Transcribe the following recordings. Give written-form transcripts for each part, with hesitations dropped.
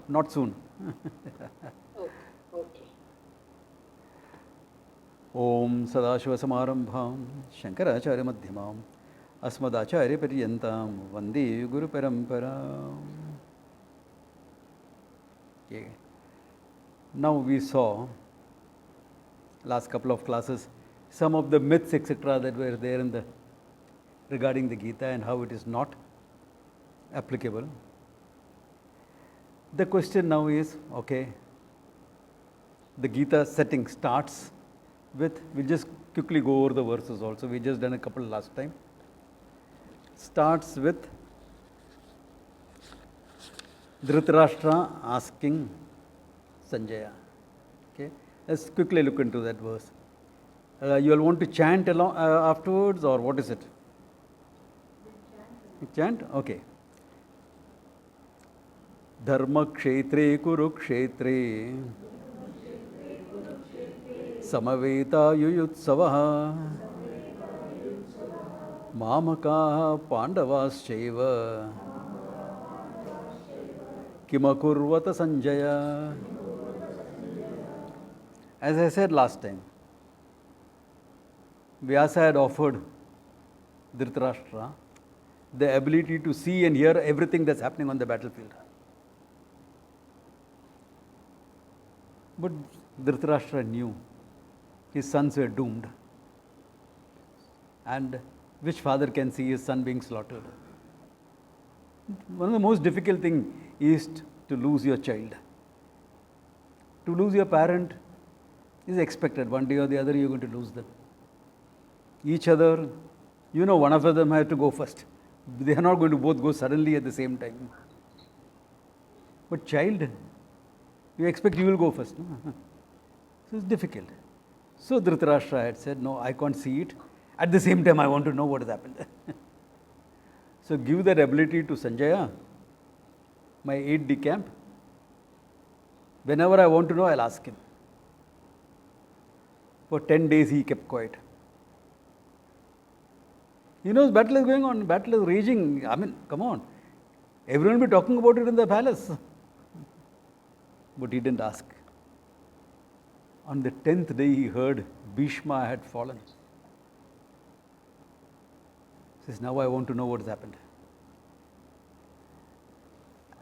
not soon. Okay. Om Sadashivasamarambham Shankaracharya Madhyamam Asmadacharya Paryantam Vande Guru Paramparam. Okay. Now we saw, last couple of classes, some of the myths, etc., that were there in the regarding the Gita and how it is not applicable. The question now is, okay, the Gita setting starts with, we'll just quickly go over the verses also, we just done a couple last time. Starts with Dhritarashtra asking Sanjaya. Okay, let's quickly look into that verse. You all want to chant along afterwards, or what is it? Chant? Okay. Dharma kshetre kurukshetre samaveta yuyutsavaha mamakaha pandavaschaiva kimakurvata Sanjaya. As I said last time, Vyasa had offered Dhritarashtra the ability to see and hear everything that's happening on the battlefield. But Dhritarashtra knew his sons were doomed. And which father can see his son being slaughtered? One of the most difficult things is to lose your child. To lose your parent is expected. One day or the other, you're going to lose them. Each other, one of them has to go first. They are not going to both go suddenly at the same time. But child, you expect you will go first. No? So it's difficult. So Dhritarashtra had said, no, I can't see it. At the same time, I want to know what has happened. So give that ability to Sanjaya, my aide-de-camp. Whenever I want to know, I'll ask him. For 10 days, he kept quiet. He knows battle is going on, battle is raging. I mean, come on. Everyone will be talking about it in the palace. But he didn't ask. On the 10th day, he heard Bhishma had fallen. He says, now I want to know what has happened.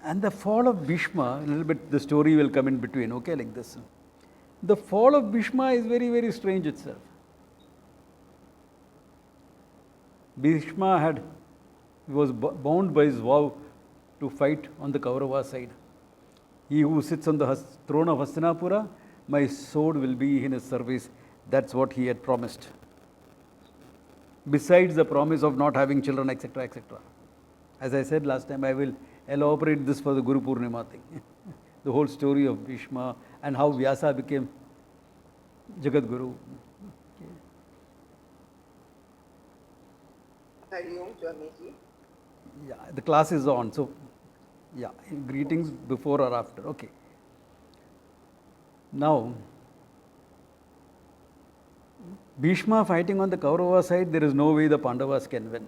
And the fall of Bhishma, a little bit, the story will come in between, okay, like this. The fall of Bhishma is very, very strange itself. Bhishma was bound by his vow to fight on the Kaurava side. He who sits on the throne of Hastinapura, my sword will be in his service. That's what he had promised. Besides the promise of not having children, etc., etc. As I said last time, I will elaborate this for the Guru Purnima thing. The whole story of Bhishma and how Vyasa became Jagat Guru. Yeah, the class is on. So, yeah, greetings before or after. Okay. Now, Bhishma fighting on the Kaurava side, there is no way the Pandavas can win.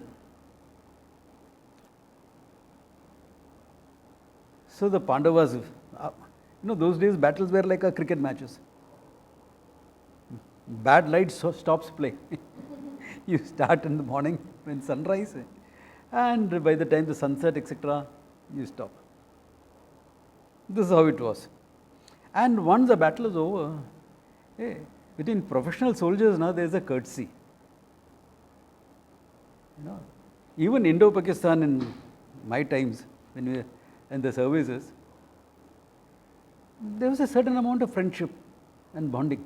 So the Pandavas, those days battles were like a cricket matches. Bad light stops play. You start in the morning when sunrise, and by the time the sunset, etc., you stop. This is how it was. And once the battle is over, between professional soldiers now there is a courtesy. Even Indo-Pakistan in my times, when we were in the services, there was a certain amount of friendship and bonding.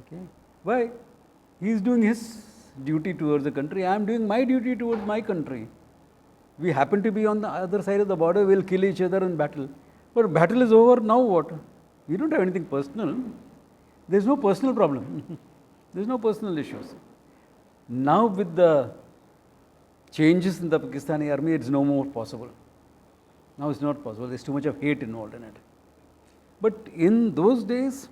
Okay, why? He is doing his duty towards the country. I am doing my duty towards my country. We happen to be on the other side of the border. We'll kill each other in battle. But battle is over. Now what? We don't have anything personal. There's no personal problem. There's no personal issues. Now with the changes in the Pakistani army, it's no more possible. Now it's not possible. There's too much of hate involved in it. But in those days,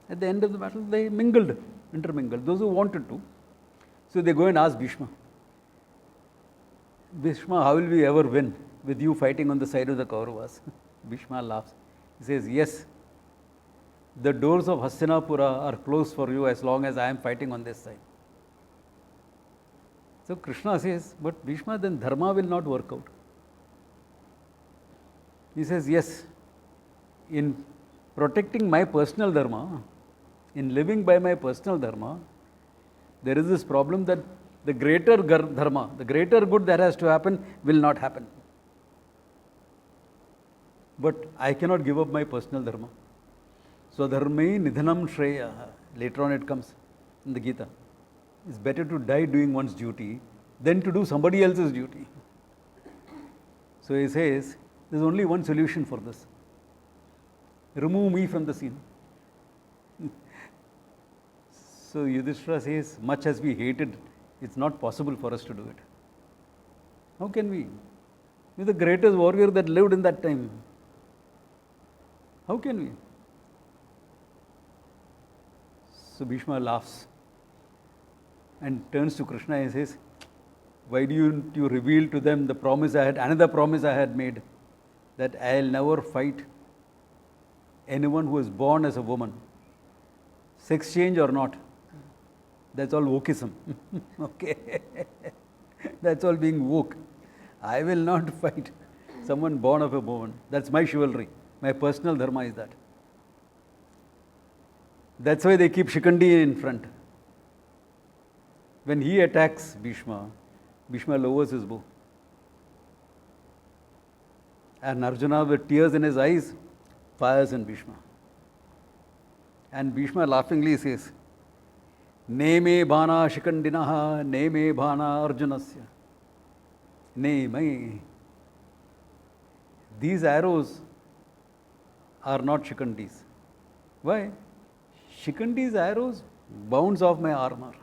at the end of the battle, they intermingled, those who wanted to. So they go and ask Bhishma, Bhishma, how will we ever win with you fighting on the side of the Kauravas? Bhishma laughs. He says, yes, the doors of Hastinapura are closed for you as long as I am fighting on this side. So Krishna says, but Bhishma, then dharma will not work out. He says, yes, in protecting my personal dharma, in living by my personal dharma, there is this problem that the greater dharma, the greater good that has to happen will not happen. But I cannot give up my personal dharma. So dharme nidhanam shreya. Later on it comes in the Gita. It's better to die doing one's duty than to do somebody else's duty. So he says, there's only one solution for this. Remove me from the scene. So Yudhishthira says, much as we hate it, it's not possible for us to do it. How can we? You're the greatest warrior that lived in that time. How can we? So Bhishma laughs and turns to Krishna and says, why do you reveal to them the promise another promise I had made, that I'll never fight anyone who is born as a woman, sex change or not. That's all wokeism. Okay. That's all being woke. I will not fight someone born of a woman. That's my chivalry. My personal dharma is that. That's why they keep Shikandi in front. When he attacks Bhishma, Bhishma lowers his bow. And Arjuna, with tears in his eyes, fires in Bhishma. And Bhishma laughingly says, Ne me bhana shikandinaha, ne me bhana arjunasya. Ne me. These arrows are not Shikandis. Why? Shikandi's arrows bounce off my armor.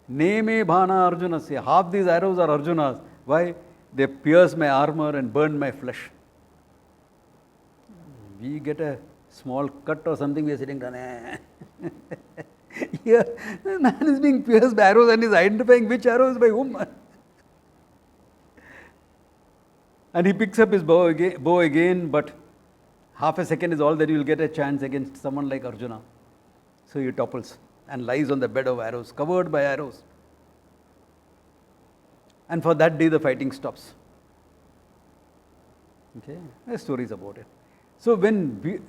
Ne me bhana arjunasya. Half these arrows are Arjuna's. Why? They pierce my armor and burn my flesh. We get a small cut or something, we are sitting down. Here, the man is being pierced by arrows and is identifying which arrow is by whom. And he picks up his bow again, but half a second is all that you will get a chance against someone like Arjuna. So he topples and lies on the bed of arrows, covered by arrows. And for that day the fighting stops. Okay, there are stories about it. So when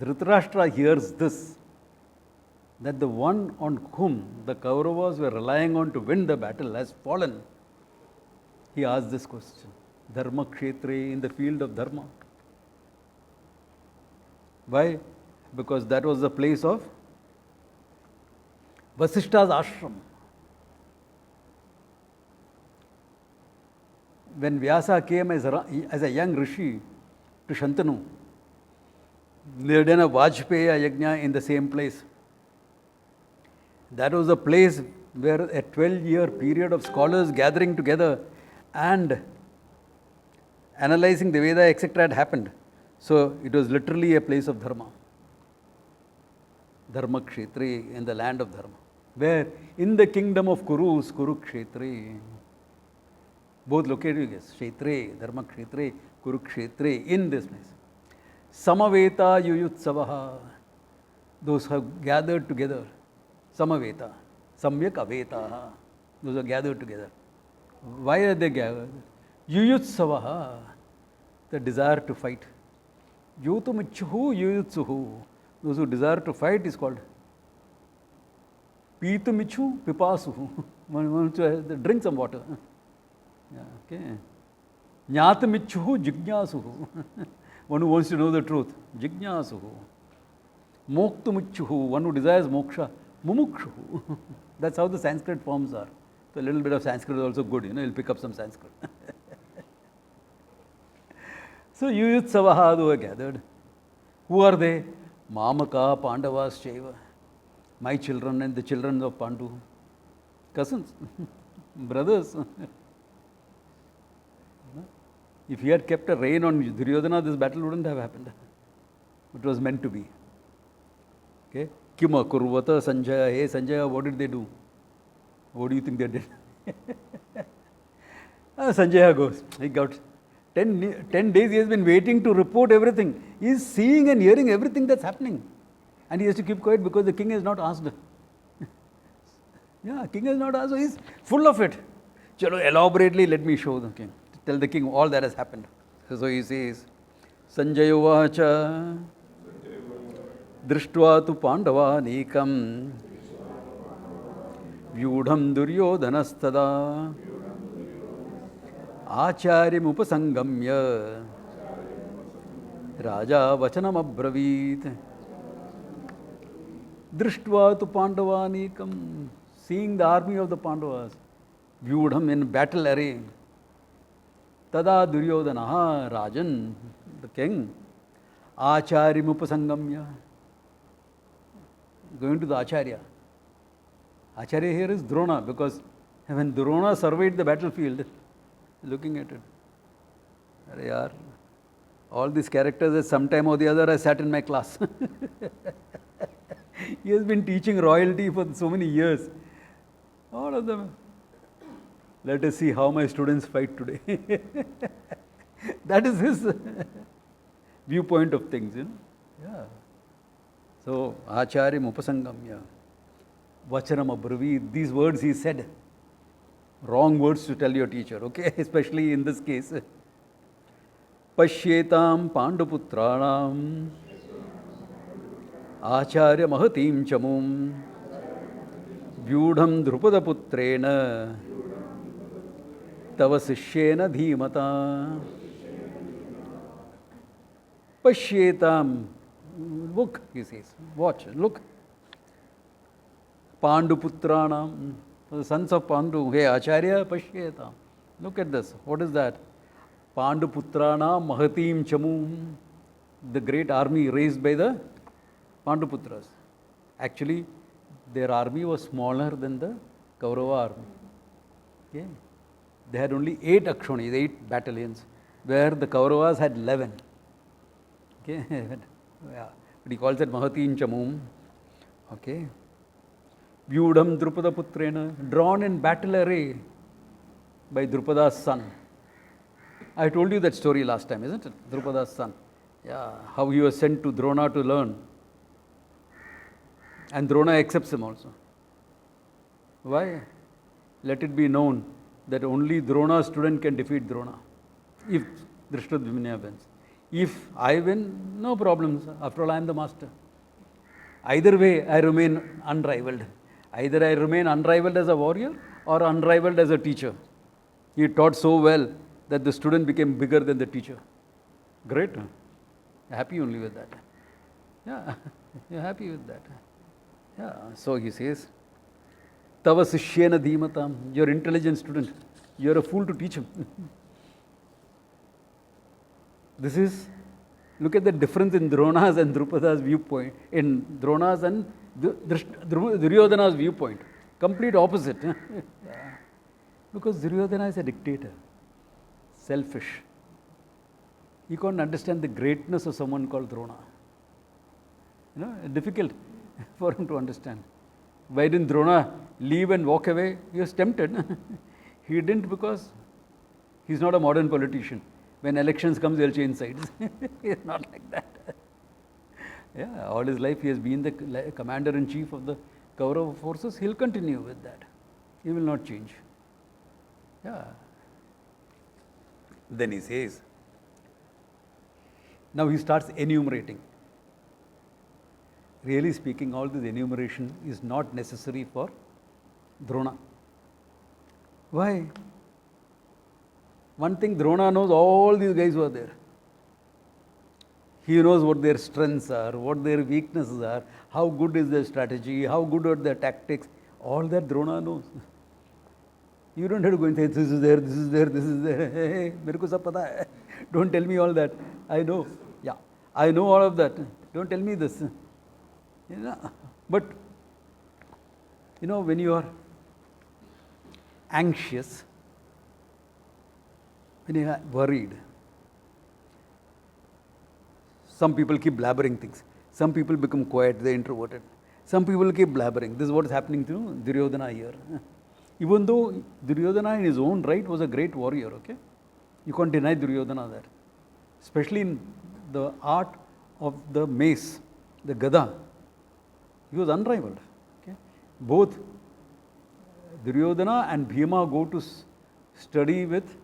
Dhritarashtra hears this, that the one on whom the Kauravas were relying on to win the battle has fallen, he asks this question, Dharma Kshetre, in the field of Dharma. Why? Because that was the place of Vasishta's ashram. When Vyasa came as a young rishi to Shantanu, they had done a Vajpaya Yajna in the same place. That was a place where a 12-year period of scholars gathering together and analyzing the Veda, etc. had happened. So it was literally a place of Dharma. Dharma Kshetri, in the land of Dharma. Where? In the kingdom of Kurus, Kuru Kshetri. Both located, you guess. Kshetre, Dharma Kshetre, Kuru Kshetre, in this place. Samaveta Yuyutsavaha. Those who have gathered together. Samaveta. Samyak Aveta. Those are gathered together. Why are they gathered? Yuyutsavaha. The desire to fight. Yotumichuhu Yuyutsuhu. Those who desire to fight is called Pitumichu Pipasuhu. One wants to drink some water. Yeah, okay. Nyatamichuhu Jignasuhu. One who wants to know the truth. Jignasuhu. Moktumichuhu. One who desires moksha. Mumukshuhu. That's how the Sanskrit forms are. So a little bit of Sanskrit is also good. You'll pick up some Sanskrit. So Yuyutsavaha were gathered. Who are they? Mamaka, Pandavas, Shaiva. My children and the children of Pandu. Cousins. Brothers. If he had kept a rein on Duryodhana, this battle wouldn't have happened. It was meant to be. Okay? Kima Kurvata Sanjaya. Hey Sanjaya, what did they do? What do you think they did? Sanjaya goes. He got 10 days he has been waiting to report everything. He is seeing and hearing everything that's happening. And he has to keep quiet because the king has not asked. Yeah, king has not asked, so he is full of it. Chalo, elaborately let me show the king. Tell the king all that has happened. So he says, Sanjaya Vacha Drishtva tu Pandava Nikam Vyudham Duryodhanastada Acharyam Upasangamya Raja Vachanam Abravit Drishtva tu Pandava Nikam, seeing the army of the Pandavas, Vyudham in battle array. Tada Duryodhana, Rajan, the king, Acharyam Upasangamya, going to the Acharya. Acharya here is Drona, because when Drona surveyed the battlefield, looking at it, Arey yaar, all these characters at some time or the other I sat in my class. He has been teaching royalty for so many years. All of them. Let us see how my students fight today. That is his viewpoint of things, Yeah. So, Acharyam Upasangamya, Vachanam Abravit, these words he said. Wrong words to tell your teacher, okay? Especially in this case. Pashyetam Panduputranam Acharya Mahatim Chamum Vyudham Drupadaputrena Tava Sishyena Dhimata Pashyetam. Look, he says, watch, look. Panduputranam, the sons of Pandu. Hey, Acharya, Pashyetam. Look at this. What is that? Panduputranam Mahatim Chamum, the great army raised by the Panduputras. Actually, their army was smaller than the Kaurava army. Okay? They had only 8 Akshonis, 8 battalions, where the Kauravas had 11. Okay? Yeah. But he calls it Mahatim Chamum. Okay? Vyudham Drupada Putrena, drawn in battle array by Drupada's son. I told you that story last time, isn't it? Drupada's son. Yeah, how he was sent to Drona to learn. And Drona accepts him also. Why? Let it be known that only Drona's student can defeat Drona. If Drishtadhyumna wins. If I win, no problems. After all, I am the master. Either way, I remain unrivaled. Either I remain unrivaled as a warrior or unrivaled as a teacher. He taught so well that the student became bigger than the teacher. Great. Huh? Happy only with that. Yeah, you're happy with that. Yeah, so he says, Tava Sishyena Dhimatam, you're an intelligent student. You're a fool to teach him. This is, look at the difference in Drona's and Drupada's viewpoint, in Drona's and Duryodhana's viewpoint. Complete opposite. Yeah. Because Duryodhana is a dictator, selfish. He can't understand the greatness of someone called Drona. Difficult for him to understand. Why didn't Drona leave and walk away? He was tempted. He didn't because he's not a modern politician. When elections comes, he'll change sides. He's not like that. Yeah, all his life he has been the commander-in-chief of the Kaurava forces. He'll continue with that. He will not change. Yeah. Then he says, now he starts enumerating. Really speaking, all this enumeration is not necessary for Drona. Why? One thing, Drona knows all these guys who are there. He knows what their strengths are, what their weaknesses are, how good is their strategy, how good are their tactics. All that Drona knows. You don't have to go and say, this is there, this is there, this is there. Hey, mere ko sab pata hai. Don't tell me all that. I know. Yeah, I know all of that. Don't tell me this. But, when you are anxious, when you are worried, some people keep blabbering things. Some people become quiet, they're introverted. Some people keep blabbering. This is what is happening to Duryodhana here. Even though Duryodhana in his own right was a great warrior, okay? You can't deny Duryodhana that. Especially in the art of the mace, the Gada. He was unrivaled. Okay? Both Duryodhana and Bhima go to study with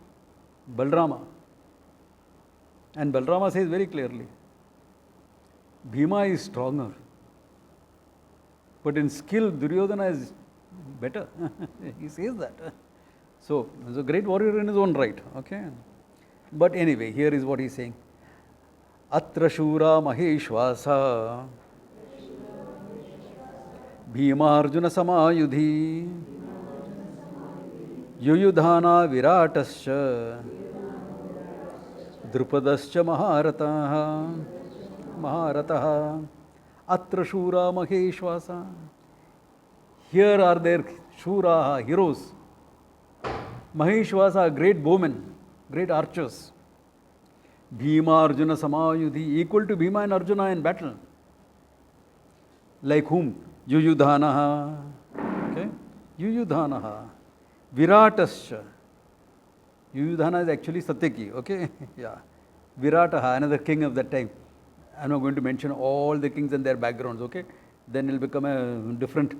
Balrama. And Balrama says very clearly, Bhima is stronger. But in skill, Duryodhana is better. He says that. So, he's a great warrior in his own right. Okay. But anyway, here is what he's saying. Atra Shura Maheshwasa Bhima Arjuna Samayudhi Yuyudhana Viratascha Drupadascha Maharataha Atra Shura Maheshwasa. Here are their Shura, heroes. Maheshwasa, great bowmen, great archers. Bhima Arjuna Samayudhi, equal to Bhima and Arjuna in battle. Like whom? Yuyudhanaha. Okay? Yuyudhanaha. Viratascha. Yuyudhana is actually Satyaki. Okay? Yeah. Virataha, another king of that time. I'm not going to mention all the kings and their backgrounds. Okay? Then it will become a different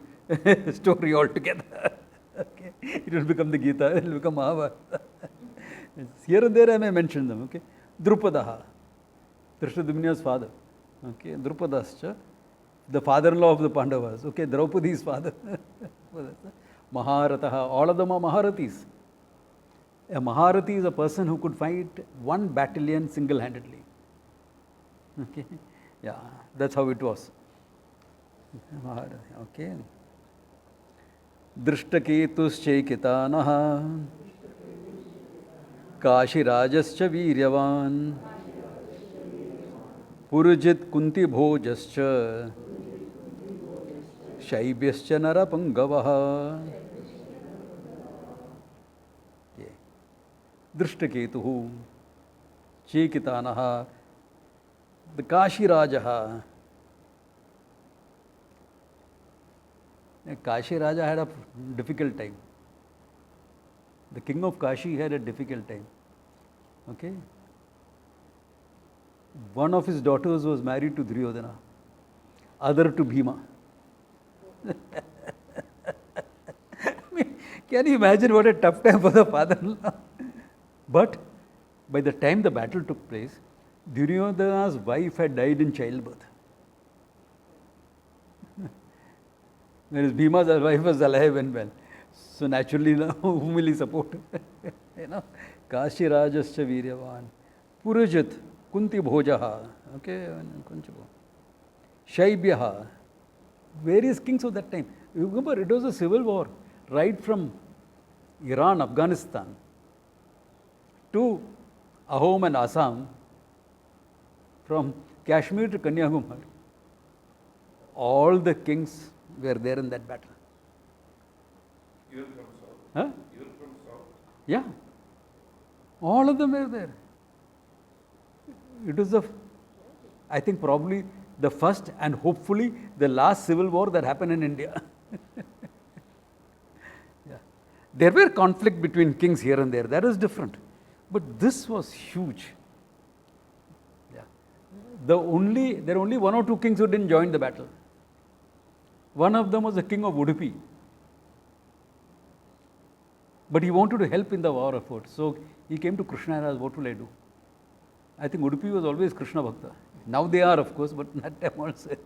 story altogether. Okay? It will become the Gita, it will become Mahabharata. Here and there I may mention them. Okay? Drupadaha, Drishtadyumna's father. Okay? Drupadascha, the father-in-law of the Pandavas. Okay? Draupadi's father. Maharataha, all of them are Maharathis. A Maharati is a person who could fight one battalion single-handedly. Okay? Yeah, that's how it was. Okay. Drishtaketuschekitanaha Kashirajascha Viryavan Purujit Kunti Bhojascha Shaibhyascha Narapangavaha. Drishtaketuhu Chekitanaha, the Kashirajaha. Kashi Raja had a difficult time. The king of Kashi had a difficult time. Okay? One of his daughters was married to Duryodhana, other to Bhima. Can you imagine what a tough time for the father-in-law? But by the time the battle took place, Duryodhana's wife had died in childbirth. Whereas Bhima's wife was alive and well. So naturally, whom will he support? You know, Kashi Rajascha Viryavan, Purujit, Kunti Bhojaha, okay, Shaibyaha, various kings of that time. Remember, it was a civil war, right from Iran, Afghanistan, to Ahom and Assam, from Kashmir to Kanyakumari. All the kings were there in that battle. You're from South? Huh? You're from South? Yeah. All of them were there. It was I think probably the first and hopefully the last civil war that happened in India. Yeah. There were conflict between kings here and there. That is different. But this was huge. Yeah. There are only one or two kings who didn't join the battle. One of them was the king of Udupi. But he wanted to help in the war effort. So he came to Krishna and asked, what will I do? I think Udupi was always Krishna Bhakta. Now they are, of course, but that time also.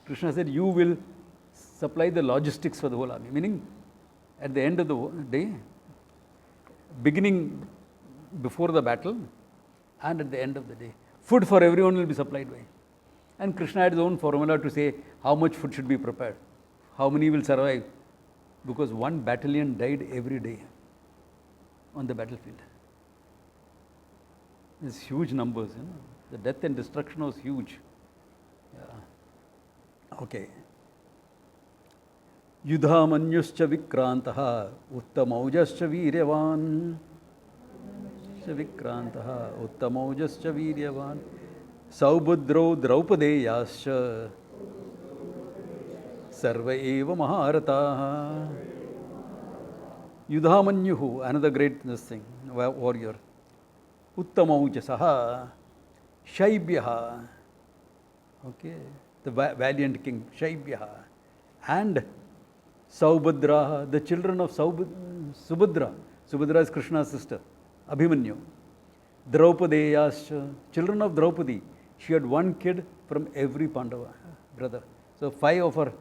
Krishna said, you will supply the logistics for the whole army. Meaning, at the end of the day, beginning before the battle and at the end of the day, food for everyone will be supplied by. And Krishna had his own formula to say how much food should be prepared, how many will survive, because one battalion died every day on the battlefield. It's huge numbers, you know. The death and destruction was huge. Yeah. Okay. Yudhamanyuscha vikrantaha uttamaujascha viryavan. Vikrantaha uttamaujascha viryavan. Saubudro Draupadeyascha Sarva eva Maharataha. Yudhamanyuhu, another great warrior. Uttamaujasaha, Shaibyaha, okay, the valiant king Shaibyaha, and Saubhadraha, the children of Subhadra. Subhadra is Krishna's sister, Abhimanyu. Draupadeyascha, children of Draupadi. She had one kid from every Pandava brother. So 5 of her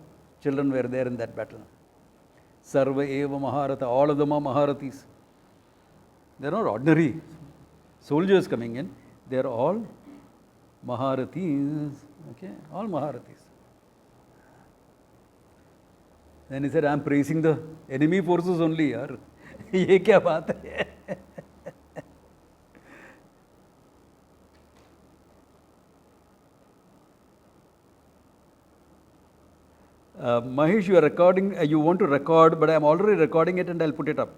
children were there in that battle. Sarva eva Maharata, all of them are Maharathis. They are not ordinary soldiers coming in, they are all Maharathis, okay, all Maharathis. Then he said, I am praising the enemy forces only, yaar. Ye kya baat hai? Mahesh, you are recording, you want to record, but I am already recording it and I'll put it up.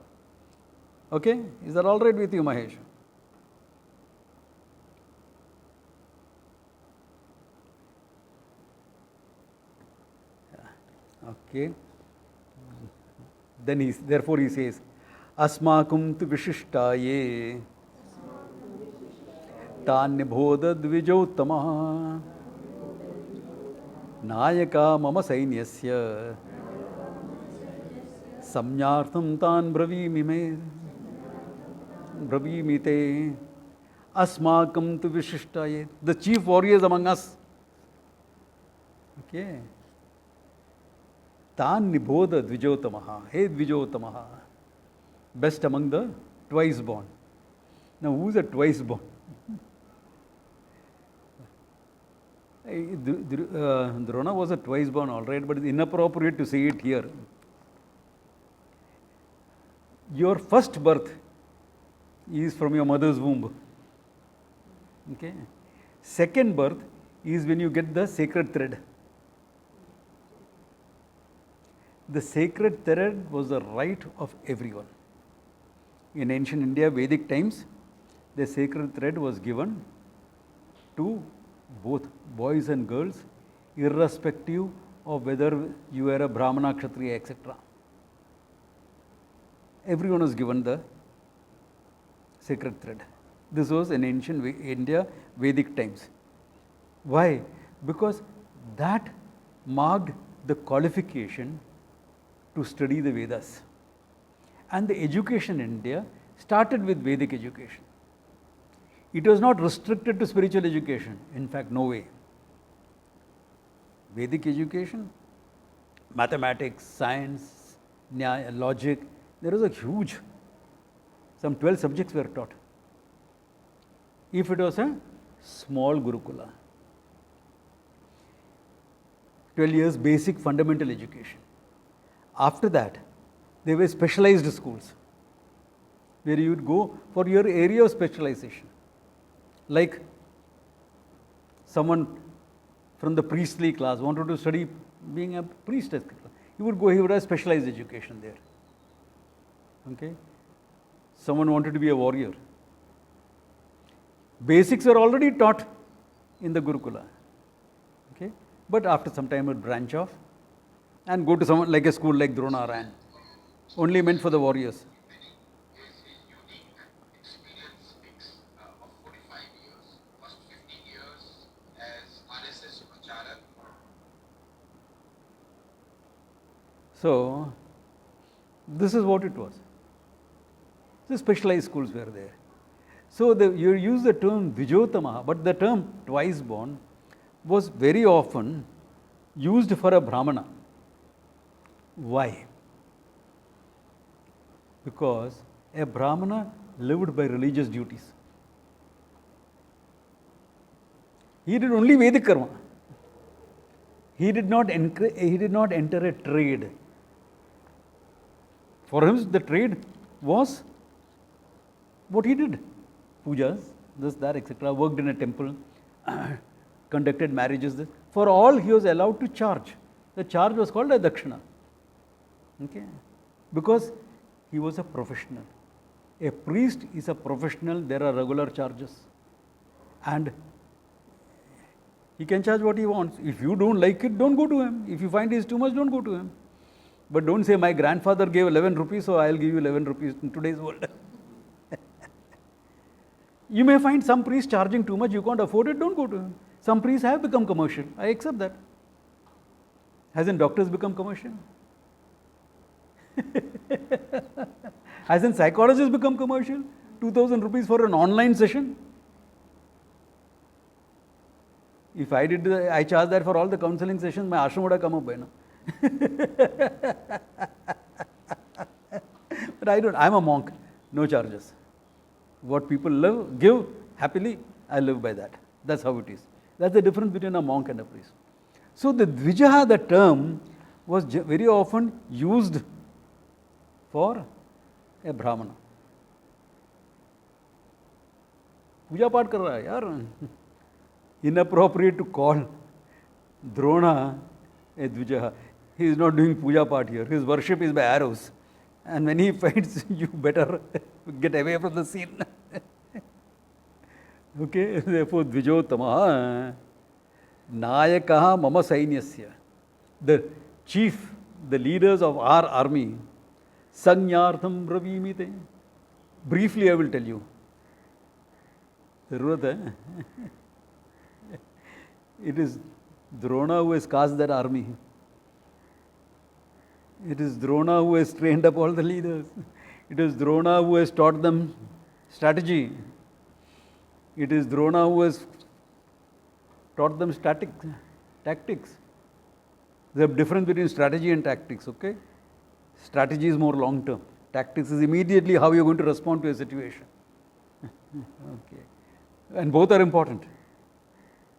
Okay? Is that all right with you, Mahesh? Okay. Then therefore he says, Asmakum tu vishishtaye tanyabhoda dvijottamaha Nayaka mama sainyasya samyartham tan bravimite asmakam tu vishishtaye, the chief warriors among us. Okay. Tan nibodha dvijotamaha, hey dvijotamaha, best among the twice born. Now who's a twice born? Drona was a twice born, all right, but it's inappropriate to say it here. Your first birth is from your mother's womb. Okay. Second birth is when you get the sacred thread. The sacred thread was the right of everyone. In ancient India, Vedic times, the sacred thread was given to both boys and girls, irrespective of whether you were a Brahmana, Kshatriya, etc. Everyone was given the sacred thread. This was in ancient India, Vedic times. Why? Because that marked the qualification to study the Vedas. And the education in India started with Vedic education. It was not restricted to spiritual education. In fact, no way. Vedic education, mathematics, science, logic, there was a huge, some 12 subjects were taught. If it was a small Gurukula, 12 years basic fundamental education. After that, there were specialized schools where you would go for your area of specialization. Like someone from the priestly class wanted to study being a priest, he would have specialized education there. Okay? Someone wanted to be a warrior. Basics are already taught in the Gurukula. Okay? But after some time, it would branch off and go to someone like a school like Dronarayan, only meant for the warriors. So, this is what it was. The specialized schools were there. So, you use the term Vijotamaha, but the term twice born was very often used for a Brahmana. Why? Because a Brahmana lived by religious duties. He did only Vedic karma. He did not enter a trade. For him, the trade was what he did. Pujas, this, that, etc. Worked in a temple, conducted marriages. For all, he was allowed to charge. The charge was called a dakshina. Okay? Because he was a professional. A priest is a professional, there are regular charges. And he can charge what he wants. If you don't like it, don't go to him. If you find it is too much, don't go to him. But don't say, my grandfather gave 11 rupees, so I'll give you 11 rupees in today's world. You may find some priests charging too much, you can't afford it, don't go to him. Some priests have become commercial. I accept that. Hasn't doctors become commercial? Hasn't psychologists become commercial? 2,000 rupees for an online session? If I charge that for all the counseling sessions, my ashram would have come up by now. But I don't. I'm a monk. No charges. What people give happily, I live by that. That's how it is. That's the difference between a monk and a priest. So the Dvijaha, the term, was very often used for a Brahmana. Puja Path kar raha hai yaar. Inappropriate to call Drona a Dvijaha. He is not doing Puja Path here. His worship is by arrows. And when he fights, you better get away from the scene. Okay, therefore Dvijotamaha Nayakaha Mama Sainyasya. The chief, the leaders of our army, Sanyartham Bravimite. Briefly I will tell you. It is Drona who has cast that army. It is Drona who has trained up all the leaders. It is Drona who has taught them strategy. It is Drona who has taught them tactics. There is a difference between strategy and tactics, okay? Strategy is more long term. Tactics is immediately how you are going to respond to a situation. Okay. And both are important.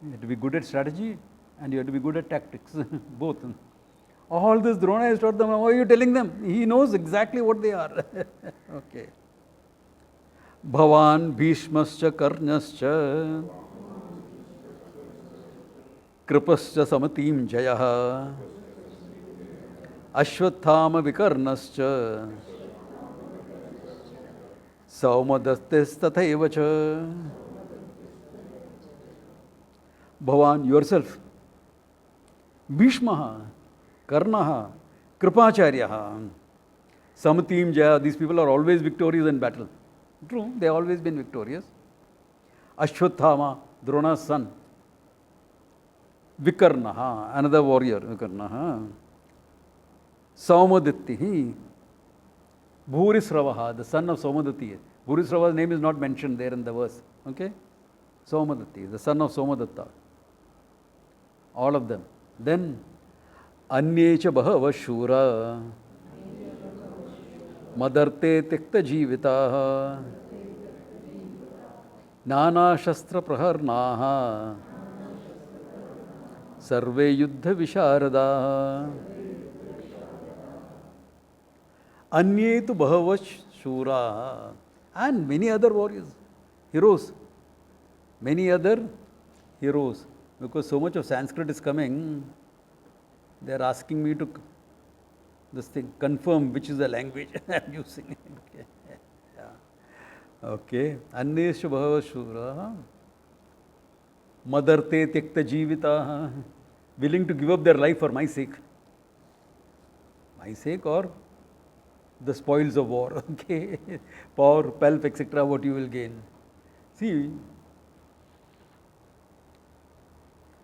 You have to be good at strategy and you have to be good at tactics. Both. All this Drona has taught them. How are you telling them? He knows exactly what they are. Okay. Bhavan Bhishmascha Karnascha Kripascha Samatim Jayaha Ashwathama Vikarnascha Saumadastes Tathaivacha. Bhavan, yourself. Bhishmaha, Karnaha, Kripacharyaha, Samatim Jaya. These people are always victorious in battle. True, they have always been victorious. Ashwathama, Drona's son. Vikarnaha, another warrior. Vikarnaha. Saumadittihi. Bhurisravaha, the son of Saumadatti. Bhurisrava's name is not mentioned there in the verse. Okay? Saumadatti, the son of Somadatta. All of them. Then, Anyecha Bahava Shura Madarte Tikta Jivitaha Nana Shastra Praharnaha Sarve Yuddha Visharadaha Anyetu Bahava Shura and many other warriors, heroes. Many other heroes. Because so much of Sanskrit is coming, they are asking me to confirm which is the language I am using. Okay. Yeah. Okay. Annesha Bhava Shura Madarte Tekta Jivita, willing to give up their life for my sake. My sake or the spoils of war. Okay. Power, pelf, etc. what you will gain. See,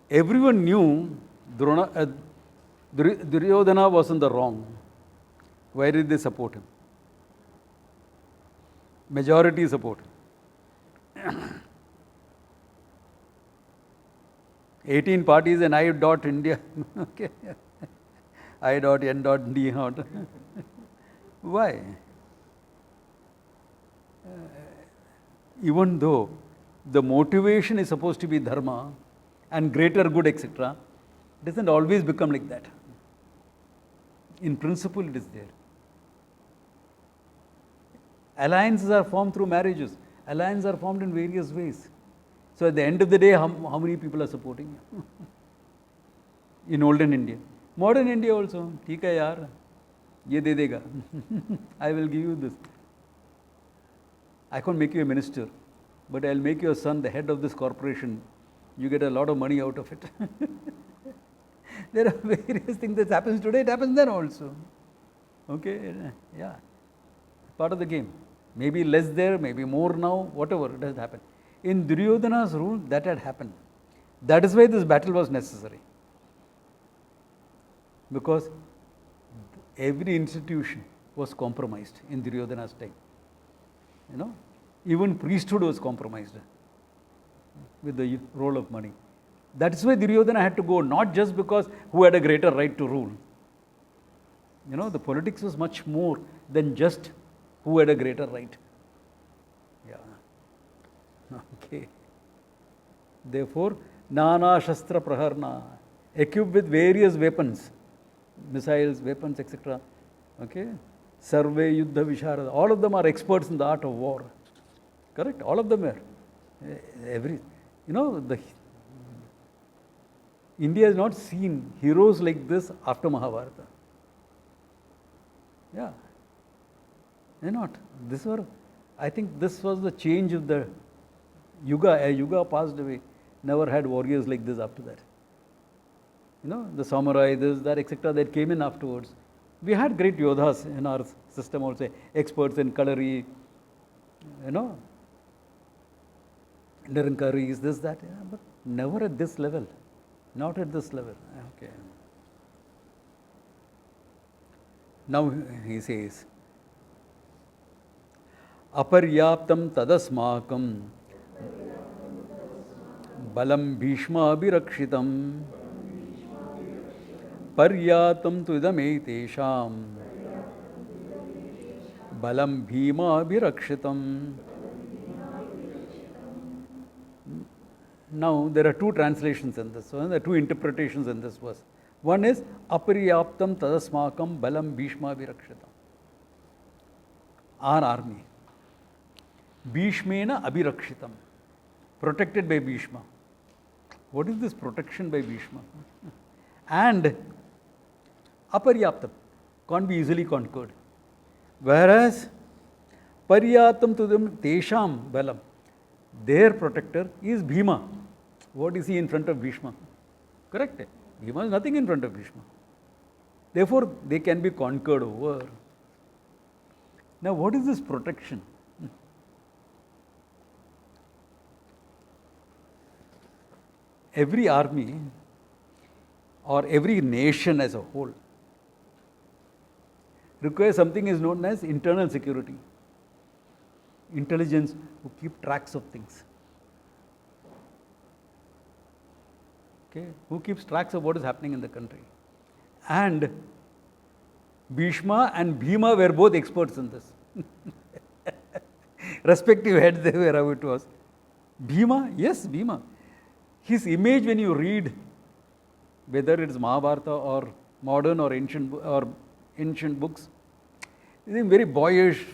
everyone knew Duryodhana was in the wrong. Why did they support him? Majority support. 18 parties and I.India. Okay. I.N.D. Why? Even though the motivation is supposed to be dharma and greater good, etc., it doesn't always become like that. In principle, it is there. Alliances are formed through marriages. Alliances are formed in various ways. So at the end of the day, how many people are supporting you? In olden India. Modern India also. ठीक है यार, ये दे देगा. I will give you this. I can't make you a minister, but I'll make your son the head of this corporation. You get a lot of money out of it. There are various things that happens today, it happens then also. Okay, yeah. Part of the game. Maybe less there, maybe more now, whatever, it has happened. In Duryodhana's rule, that had happened. That is why this battle was necessary. Because every institution was compromised in Duryodhana's time. You know, even priesthood was compromised with the role of money. That is why Duryodhana had to go, not just because who had a greater right to rule. You know, the politics was much more than just who had a greater right. Yeah. Okay. Therefore, Nana Shastra Praharna, equipped with various weapons, missiles, weapons, etc. Okay. Sarve Yuddha Visharada, all of them are experts in the art of war. Correct? All of them are. India has not seen heroes like this after Mahabharata. Yeah. Why not? I think this was the change of the Yuga. A Yuga passed away. Never had warriors like this after that. You know, the samurai, this, that, etc. that came in afterwards. We had great yodhas in our system also, experts in kalari, you know, Nirankaris, this, that, yeah, but never at this level. Not at this level. Okay. Now he says, Aparyaptam tadasmakam balam bhishma abhirakshitam paryatam tudamete balam bhima abhirakshitam. Now there are two translations in this one, there are two interpretations in this verse. One is Aparyaptam tadasmakam balam bhishma abhirakshitam. Our army. Bhishmena abhirakshitam. Protected by Bhishma. What is this protection by Bhishma? And Aparyaptam, can't be easily conquered. Whereas Paryaptam tudam tesham balam, their protector is Bhima. What is he in front of Bhishma? Correct? Bhima is nothing in front of Bhishma. Therefore, they can be conquered over. Now, what is this protection? Every army or every nation as a whole requires something is known as internal security. Intelligence who keep tracks of things. Okay, who keeps tracks of what is happening in the country. And Bhishma and Bhima were both experts in this. Respective heads, they were how it was. Bhima, yes, Bhima. His image when you read, whether it is Mahabharata or modern or ancient books, is very boyish,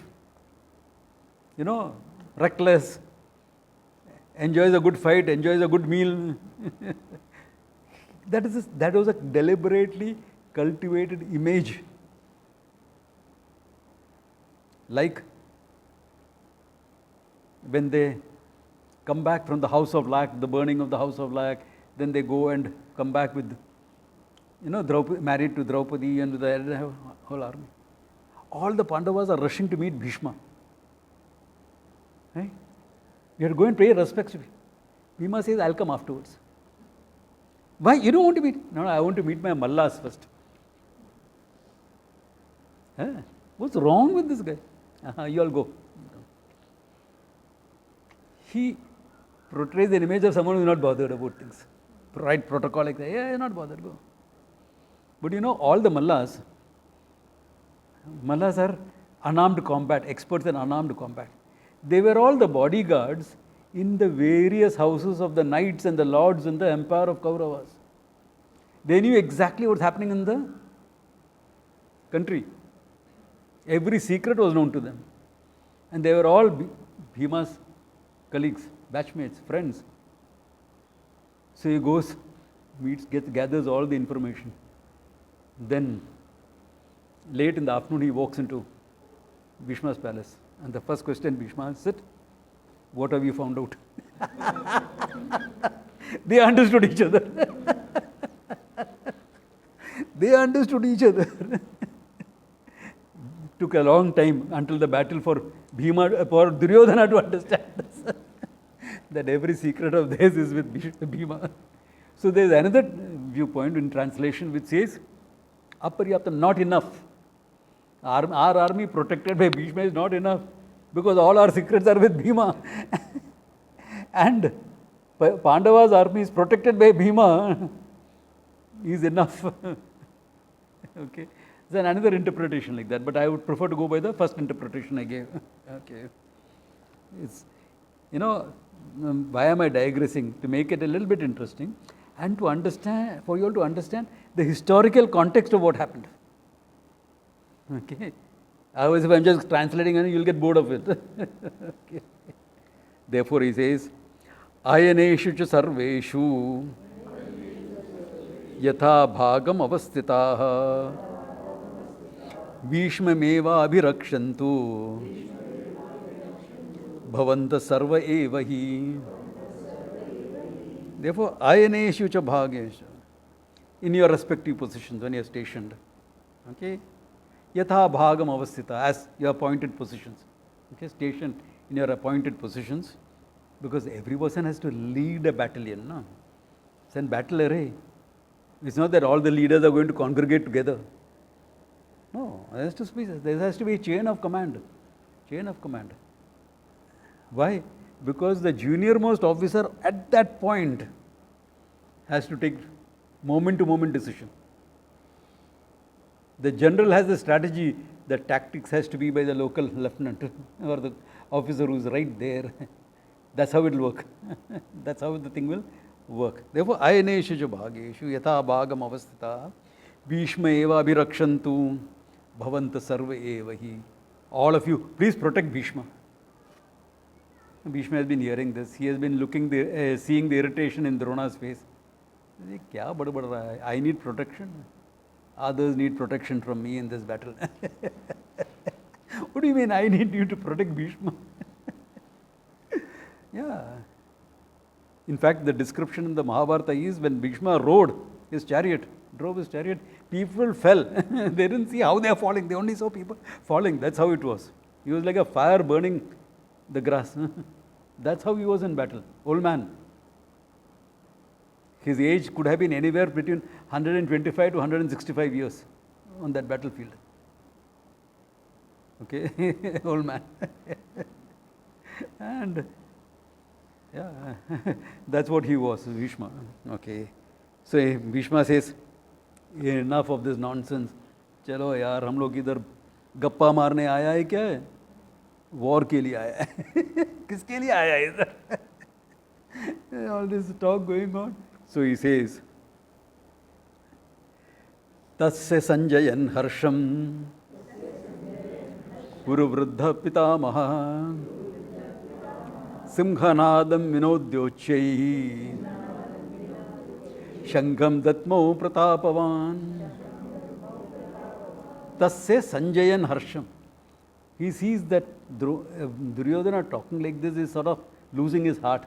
you know, reckless, enjoys a good fight, enjoys a good meal. That was a deliberately cultivated image. Like when they come back from the house of Lac, the burning of the house of Lac, then they go and come back with, you know, married to Draupadi and with the whole army. All the Pandavas are rushing to meet Bhishma. Right? You have to go and pay respects to him. Bhima says, I'll come afterwards. Why? You don't want to meet? No, I want to meet my Mallas first. What's wrong with this guy? You all go. He portrays an image of someone who is not bothered about things. Right protocol like that. Yeah, you're not bothered, go. But you know, all the Mallas are unarmed combat, experts in unarmed combat. They were all the bodyguards in the various houses of the knights and the lords in the empire of Kauravas. They knew exactly what's happening in the country. Every secret was known to them. And they were all Bhima's colleagues, batchmates, friends. So he goes, meets, gathers all the information. Then, late in the afternoon, he walks into Bhishma's palace. And the first question Bhishma asks, sit, what have you found out? They understood each other. They understood each other. Took a long time until the battle for Duryodhana to understand this. that every secret of theirs is with Bhima. So there is another viewpoint in translation which says, Aparyaptam, not enough. Our army protected by Bhishma is not enough because all our secrets are with Bhima. And Pandava's army is protected by Bhima is enough. Okay. There's another interpretation like that, but I would prefer to go by the first interpretation I gave. Okay. It's, why am I digressing? To make it a little bit interesting and to understand, for you all to understand the historical context of what happened. Okay. Otherwise, if I'm just translating, you'll get bored of it. Okay. Therefore, he says, Ayaneshu cha sarveshu yatha bhagam avastitaha Bhishmameva abhirakshantu bhavanta sarva eva hi. Therefore, ayaneshu cha bhageshu, in your respective positions when you are stationed. Okay? Yatha bhagam avastita, as your appointed positions. Okay? Stationed in your appointed positions, because every person has to lead a battalion. No? It's a battle array. It's not that all the leaders are going to congregate together. No, there has to be a chain of command. Chain of command. Why? Because the junior most officer at that point has to take moment to moment decision. The general has the strategy, the tactics has to be by the local lieutenant or the officer who is right there. That's how it will work. That's how the thing will work. Therefore, ayaneshu cha bhageshu yatha bhagam avastita Bhishma eva abhirakshantu bhavanta sarva eva hi. All of you, please protect Bhishma. Bhishma has been hearing this. He has been seeing the irritation in Drona's face. Kya bad raha hai? I need protection. Others need protection from me in this battle. What do you mean I need you to protect Bhishma? Yeah. In fact, the description in the Mahabharata is when Bhishma drove his chariot, people fell. They didn't see how they are falling. They only saw people falling. That's how it was. He was like a fire burning the grass. That's how he was in battle. Old man. His age could have been anywhere between 125 to 165 years on that battlefield. Okay, old man. And yeah, that's what he was, Bhishma. Okay. So Bhishma says, enough of this nonsense. चलो यार हम लोग इधर गप्पा मारने आया है क्या है? वॉर के लिए आया है. किसके लिए आया है इधर? All this talk going on. So he says, तस्य संजयन हर्षम पुरुवृद्ध पितामह सिंहनादम विनोद्योच्चैः शंखम दत्मो प्रतापवान. तस्य संजयन हर्षम. He sees that Duryodhana talking like this is sort of losing his heart.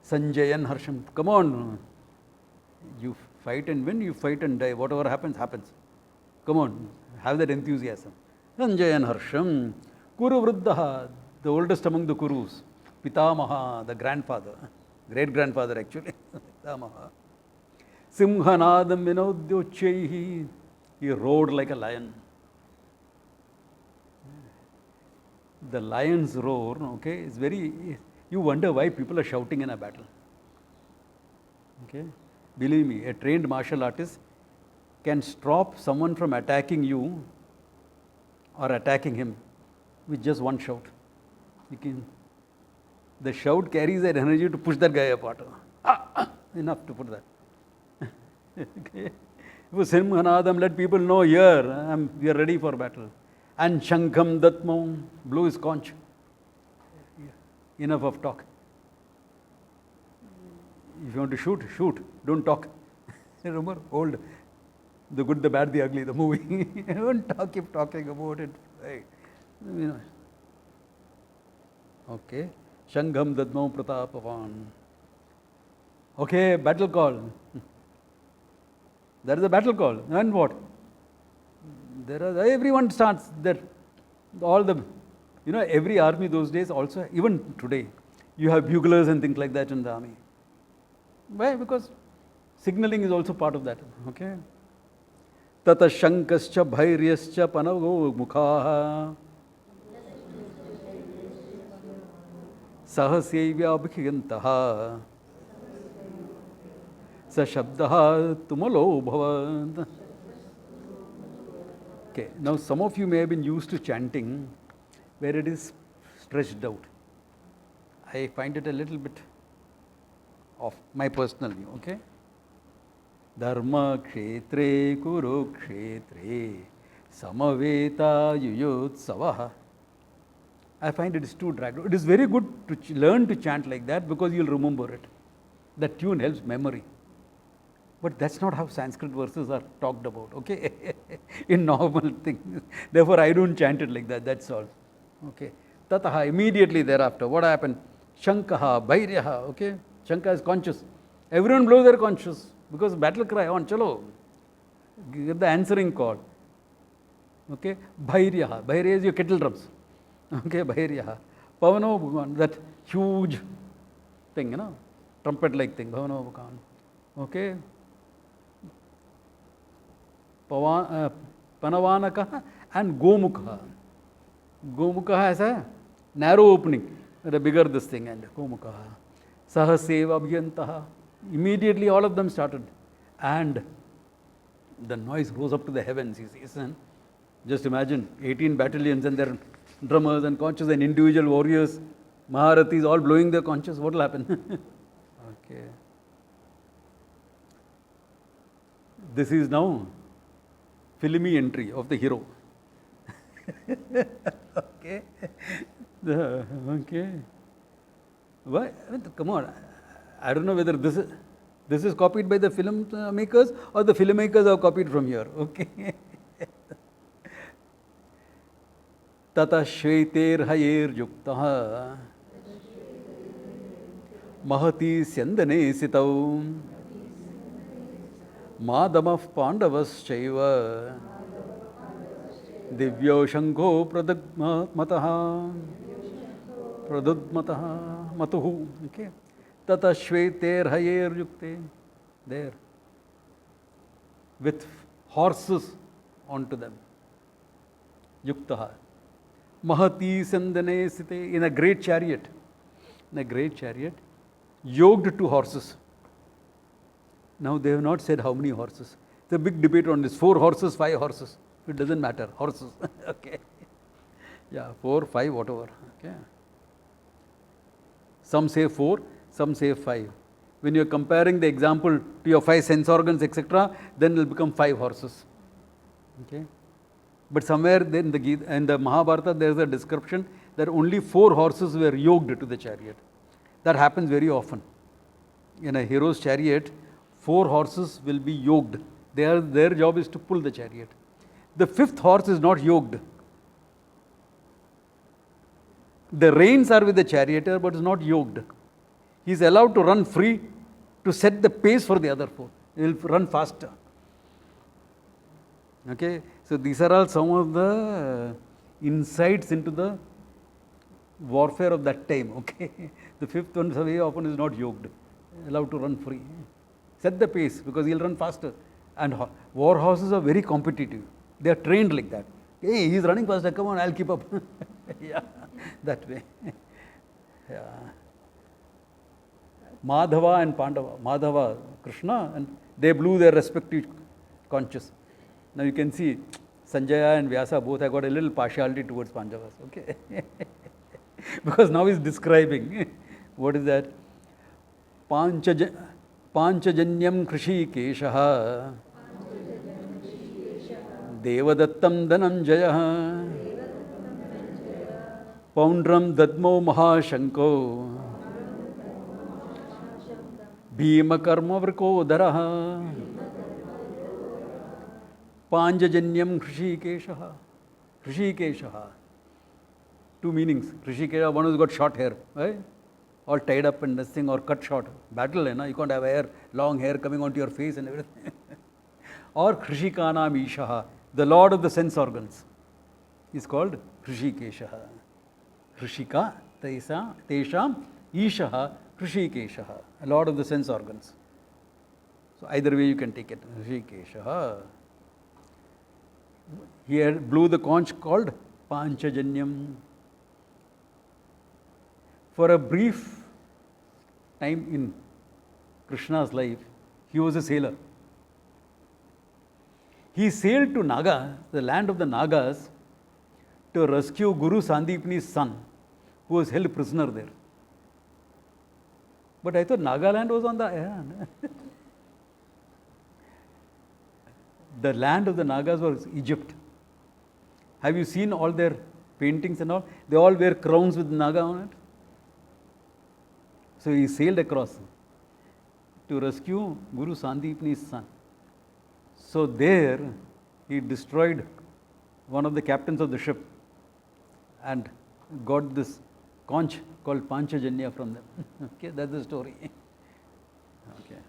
Sanjayan Harsham. Come on. You fight and win, you fight and die. Whatever happens, happens. Come on. Have that enthusiasm. Sanjayan Harsham. Kuru Vruddha, the oldest among the Kurus. Pitamaha, the grandfather. Great grandfather actually. Pitamaha. Simhanadam Vinodyochaihi. He roared like a lion. The lion's roar, okay, is very, you wonder why people are shouting in a battle. Okay, believe me, a trained martial artist can stop someone from attacking you or attacking him with just one shout. The shout carries that energy to push that guy apart. Enough to put that. Okay. Simhanadam, let people know here, we are ready for battle. And Shankham Datmo, blew his conch. Enough of talk. If you want to shoot, shoot. Don't talk. Remember, old, the good, the bad, the ugly, the movie. Don't talk, keep talking about it. Right. You know. Okay. Shankham Datmo Pratapavan. Okay, battle call. That is a battle call. And what? Everyone starts there. All the You know, every army those days also, even today, you have buglers and things like that in the army. Why? Because signaling is also part of that. Okay. Tata shankascha bhairyascha panavo mukhaha sahasevya abhikyantaha sa shabdaha tumalo bhavan. Okay, now some of you may have been used to chanting where it is stretched out. I find it a little bit off, my personal view, okay? Dharma kshetre kuru kshetre samaveta yuyutsavaha. I find it is too dragged. It is very good to learn to chant like that because you'll remember it. That tune helps memory. But that's not how Sanskrit verses are talked about, okay? In normal things. Therefore, I don't chant it like that, that's all. Okay. Tataha, immediately thereafter, what happened? Shankaha, Bhairyaha, okay? Shanka is conscious. Everyone blows their conscious because battle cry on, chalo. Get the answering call. Okay? Bhairyaha. Bhairya is your kettle drums. Okay, Bhairyaha. Pavano Bhugan, that huge thing, you know, trumpet like thing, Pavano Bhugan. Okay? Panavanaka and Gomukha. Gomukha has a narrow opening, the bigger this thing, and Gomukha. Sahaseva abhyantaha. Immediately all of them started. And the noise rose up to the heavens, you see. Just imagine 18 battalions and their drummers and conches and individual warriors, Maharathis all blowing their conches. What will happen? Okay. This is now filmy entry of the hero. Okay. Okay. Why? Come on. I don't know whether this is copied by the film makers or the filmmakers have copied from here. Okay. Tata shveter hayer yuktaha mahati syandane sitau madamav pandavaschaiva divyo shankho pradudmataha matuhu. Okay. Tata shveter hayer yukte. There. With horses onto them. Yuktaha. Mahati sandane site. In a great chariot. In a great chariot. Yoked to horses. Now they have not said how many horses. It's a big debate on this. 4 horses, 5 horses. It doesn't matter. Horses. Okay. Yeah, 4, 5, whatever. Okay. Some say 4, some say 5. When you are comparing the example to your 5 sense organs, etc., then it will become 5 horses. Okay. But somewhere in the Mahabharata, there is a description that only 4 horses were yoked to the chariot. That happens very often. In a hero's chariot, 4 horses will be yoked. Their job is to pull the chariot. The 5th horse is not yoked. The reins are with the charioteer, but is not yoked. He is allowed to run free to set the pace for the other 4. He will run faster. Okay, so these are all some of the insights into the warfare of that time. Okay, the 5th one very often is not yoked, allowed to run free, set the pace because he will run faster. And war horses are very competitive. They are trained like that. Hey, he is running faster. Come on, I'll keep up. Yeah, that way. Yeah. Madhava and Pandava. Madhava, Krishna, and they blew their respective conches. Now you can see Sanjaya and Vyasa both have got a little partiality towards Pandavas. Okay. Because now he's describing. What is that? Panchajanyam Krishikeshaha Devadattam Dhananjaya Poundram Dadmo Mahashanko Bhima Karma Vrikodaraha Panchajanyam Krishikeshaha. Krishikeshaha. 2 meanings. Krishikesha, one who's got short hair, right? All tied up and this thing, or cut short. Battle, you know? You can't have hair, long hair coming onto your face and everything. Or Krishikanam Ishaha, the lord of the sense organs, is called Krishikeshaha. Hrishika, Tesham, Ishaha, Hrishikeshaha. A lot of the sense organs. So either way you can take it. Hrishikeshaha. He blew the conch called Panchajanyam. For a brief time in Krishna's life, he was a sailor. He sailed to Naga, the land of the Nagas, to rescue Guru Sandipani's son, who was held prisoner there. But I thought Nagaland was on the island. The land of the Nagas was Egypt. Have you seen all their paintings and all? They all wear crowns with Naga on it. So he sailed across to rescue Guru Sandipani's son. So there he destroyed one of the captains of the ship and got this conch called Panchajanya from them. Okay, that's the story. Okay.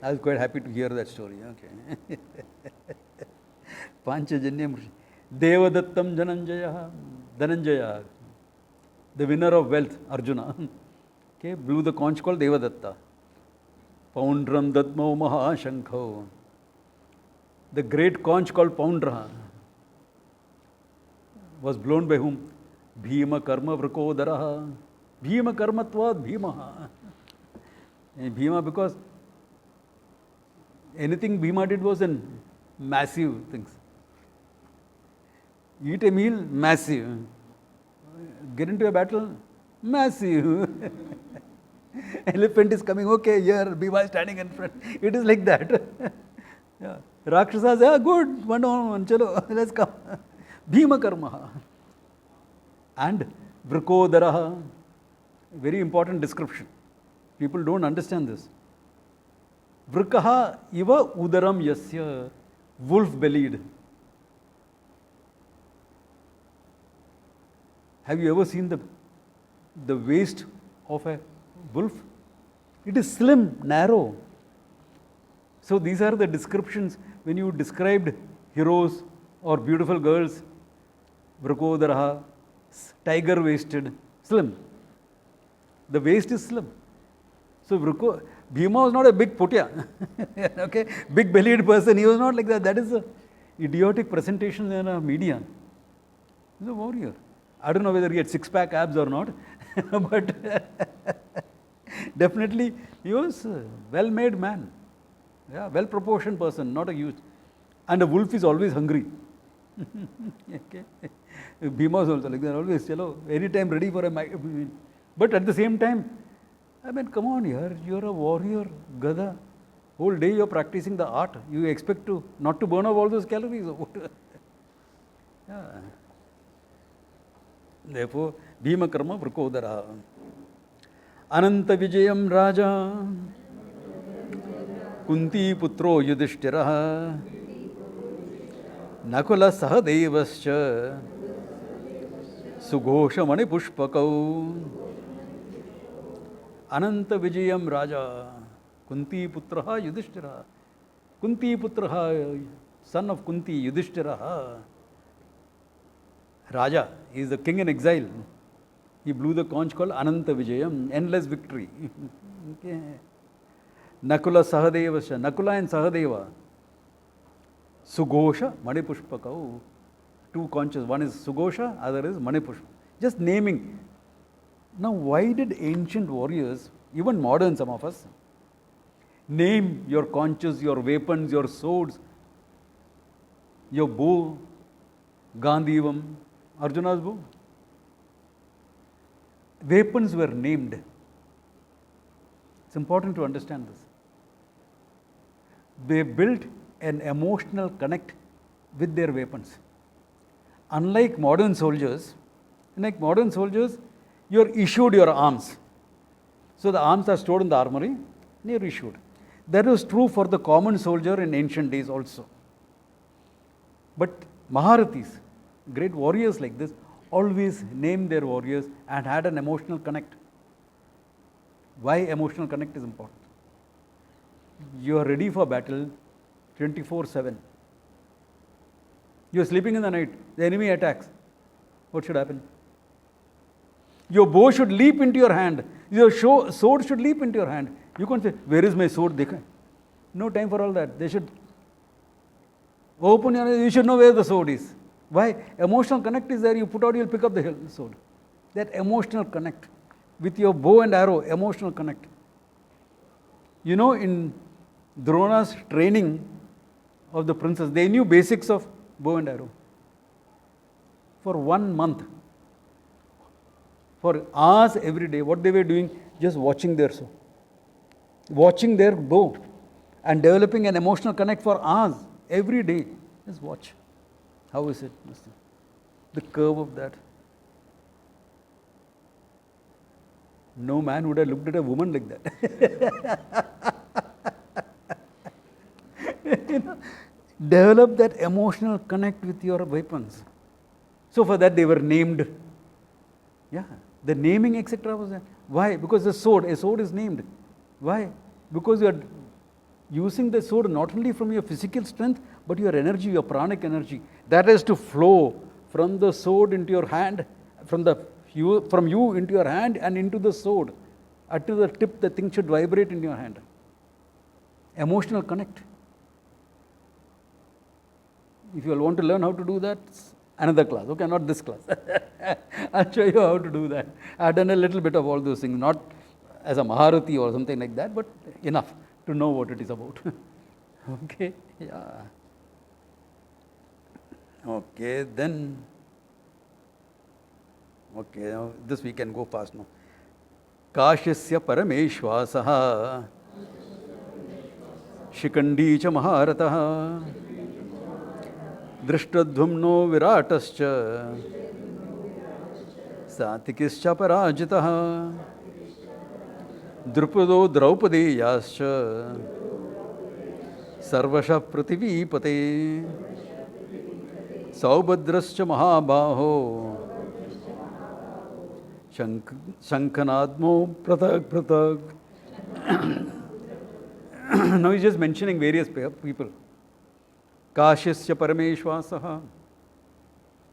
I was quite happy to hear that story. Okay. Panchajanya Devadattam Dhananjaya, the winner of wealth, Arjuna, okay, blew the conch called Devadatta. Poundram Dadmo Mahashankho. The great conch called Poundra was blown by whom? Bhima Karma Vrikodaraha. Bhima Karmatvad Bhima. Bhima, because anything Bhima did was in massive things. Eat a meal, massive. Get into a battle, massive. Elephant is coming, okay, here, Bhima is standing in front. It is like that. Yeah. Rakshasas, yeah, good, one on one, chalo, let's come. Bhima Karma. And Vrikodaraha, very important description. People don't understand this. Vrikaha iva udaram yasya, wolf-bellied. Have you ever seen the waist of a wolf? It is slim, narrow. So these are the descriptions when you described heroes or beautiful girls. Vrikodaraha, tiger-waisted, slim. The waist is slim. So Bhima was not a big putya, okay, big-bellied person. He was not like that. That is the idiotic presentation in our media. He's a warrior. I don't know whether he had six-pack abs or not, but definitely he was a well-made man. Yeah, well-proportioned person, not a huge. And a wolf is always hungry. Okay. Bhima is also like that, always, chalo, anytime ready for a. But at the same time, I mean, come on, you're a warrior, Gada. Whole day you're practicing the art. You expect to not to burn off all those calories. Yeah. Therefore, Bhima Karma Vrikodara. Ananta Vijayam Raja Kunti Putro Yudhishthiraha Nakula Sahadevascha Sughosha Mani Pushpakau Ananta Vijayam Raja Kunti Putraha Yudhishthiraha. Kunti Putraha, son of Kunti, Yudhishthiraha. Raja, he is the king in exile. He blew the conch called Ananta Vijayam, endless victory. Okay. Nakula Sahadevasya, Nakula and Sahadeva. Sughosha, Manipushpakau. Two conches, one is Sughosha, other is Manipushpa. Just naming. Now, why did ancient warriors, even modern some of us, name your conches, your weapons, your swords, your bow, Gandhivam, Arjuna's bow? Weapons were named. It's important to understand this. They built an emotional connect with their weapons. Unlike modern soldiers, you're issued your arms. So the arms are stored in the armory, and you're issued. That was true for the common soldier in ancient days also. But Maharathis, great warriors like this, always named their warriors and had an emotional connect. Why emotional connect is important? You are ready for battle 24/7. You are sleeping in the night, the enemy attacks. What should happen? Your bow should leap into your hand. Your sword should leap into your hand. You can't say, where is my sword? No time for all that. They should open your eyes. You should know where the sword is. Why? Emotional connect is there. You put out, you'll pick up the sword. That emotional connect. With your bow and arrow, emotional connect. You know, in Drona's training of the princes, they knew basics of bow and arrow. For 1 month. For hours every day, what they were doing, just watching their sword. Watching their bow. And developing an emotional connect for hours, every day. Just watch. How is it? The curve of that. No man would have looked at a woman like that. Develop that emotional connect with your weapons. So for that they were named. Yeah, the naming etc. was there. Why? Because a sword is named. Why? Because you are using the sword not only from your physical strength, but your energy, your pranic energy. That is to flow from the sword into your hand, from you into your hand and into the sword. At the tip, the thing should vibrate in your hand. Emotional connect. If you all want to learn how to do that, another class. Okay, not this class. I'll show you how to do that. I've done a little bit of all those things, not as a Maharati or something like that, but enough to know what it is about. Okay, yeah. Okay, then. Okay, now this we can go fast now. Kashasya parameshwasaha Shikandi cha maharataha Drishtadhumno viratascha Satikischa parajitaha Drupado draupadeyascha Sarvasha prativipate Saubhadrascha mahabaho Shankhanadmo pratak pratak. Now he's just mentioning various people. Kashasya parameshwasaha,